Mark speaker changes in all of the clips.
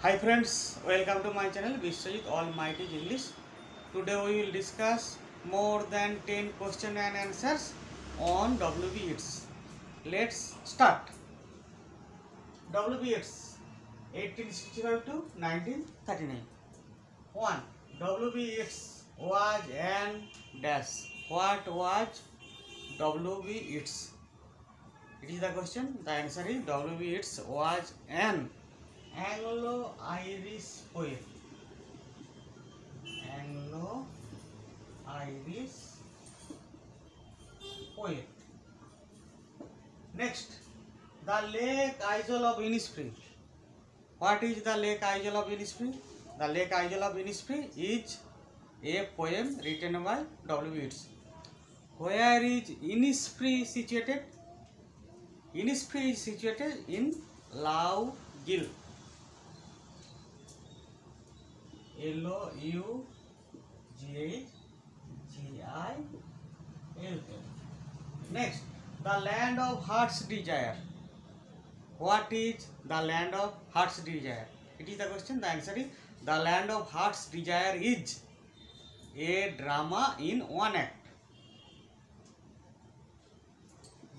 Speaker 1: Hi friends, welcome to my channel Vishwajit Almighty English. Today we will discuss more than 10 questions and answers on WBETS. Let's start. WBETS 1865 to 1939. 1. WBETS was an dash. What was WBETS? It is the question. The answer is WBETS was an Anglo-Irish poet. Anglo-Irish poet. Next, the Lake Isle of Innisfree. What is the Lake Isle of Innisfree? The Lake Isle of Innisfree is a poem written by W. Yeats. Where is Innisfree situated? Innisfree is situated in Lough Gill. Loughill. Next, the land of heart's desire. What is the land of heart's desire? It is the question. The answer is the land of heart's desire is a drama in one act.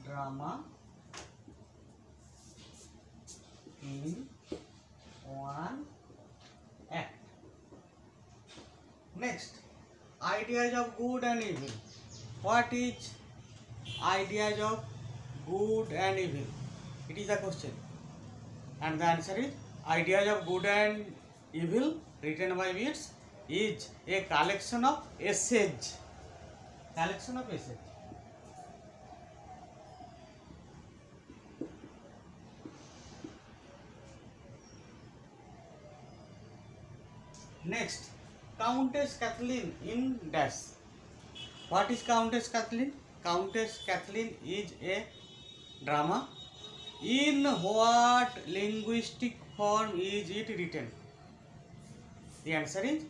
Speaker 1: Drama in one act. Next, ideas of good and evil. What is ideas of good and evil? It is the question. And the answer is ideas of good and evil written by Yeats is a collection of essays. Collection of essays. Next, Countess Kathleen in dash. What is Countess Kathleen? Countess Kathleen is a drama. In what linguistic form is it written? The answer is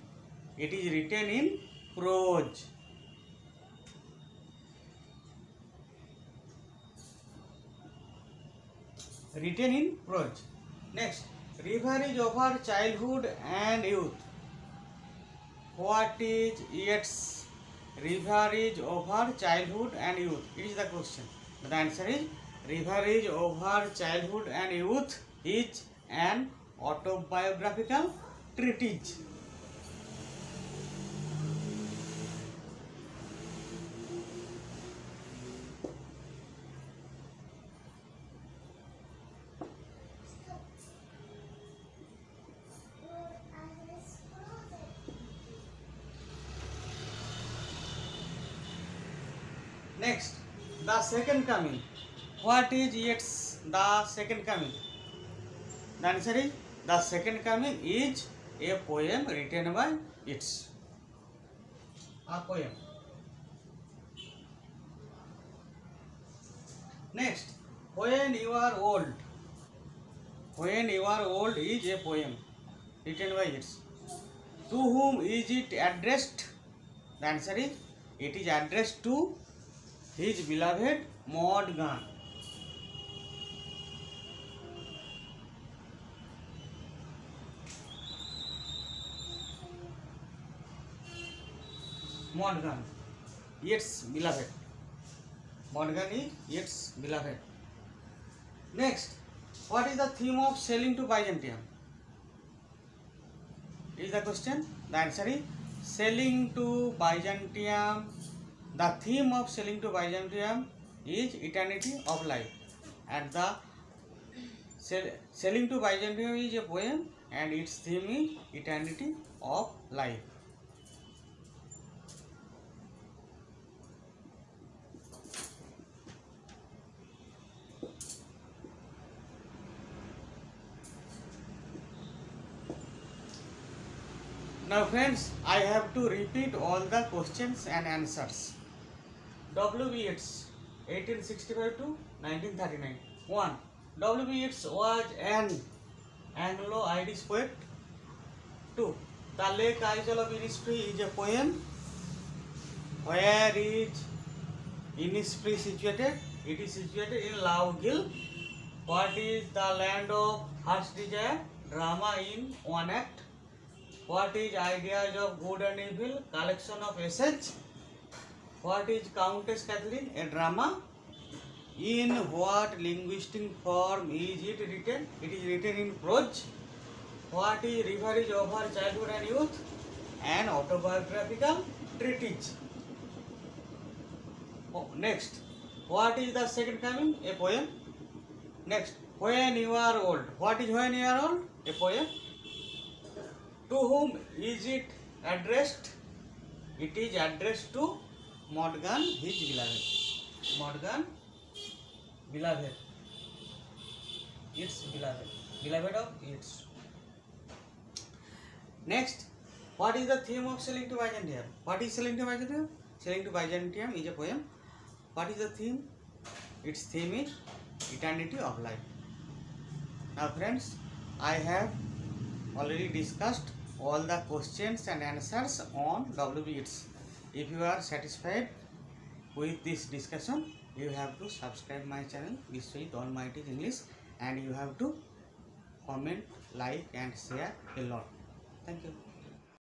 Speaker 1: it is written in prose. Written in prose. Next, river is over childhood and youth. What is Yeats? River is over childhood and youth. It is the question. The answer is river is over childhood and youth is an autobiographical treatise. Next, the second coming. What is Yeats' the second coming? The answer is the second coming is a poem written by Yeats. A poem. Next, when you are old. When you are old is a poem written by Yeats. To whom is it addressed? The answer is it is addressed to his beloved Maud Gonne. Maud Gonne, Yeats' beloved. Maud Gonne is Yeats' beloved. Next, what is the theme of sailing to Byzantium? Is the question. The answer is sailing to Byzantium. The theme of sailing to Byzantium is eternity of life, and the sailing to Byzantium is a poem, and its theme is eternity of life. Now friends, I have to repeat all the questions and answers. W. Yeats, 1865 to 1939. 1. W. Yeats was an Anglo-Irish poet. 2. The Lake Isle of Innisfree is a poem. Where is Innisfree situated? It is situated in Lough Gill. What is the land of heart's desire? drama in one act. What is ideas of good and evil? Collection of essays. What is Countess Kathleen? A drama. In what linguistic form is it written? It is written in prose. What is River is Over Childhood and Youth? An autobiographical treatise. Next, what is the second coming? A poem. Next, when you are old. What is when you are old? A poem. To whom is it addressed? It is addressed to Morgan, his beloved. Morgan, beloved. Its beloved. Beloved of its. Next, what is the theme of Sailing to Byzantium? What is Sailing to Byzantium? Sailing to Byzantium is a poem. What is the theme? Its theme is eternity of life. Now friends, I have already discussed all the questions and answers on W.B. Yeats. If you are satisfied with this discussion, you have to subscribe my channel Vishwajit Almighty English, and you have to comment, like and share a lot. Thank you.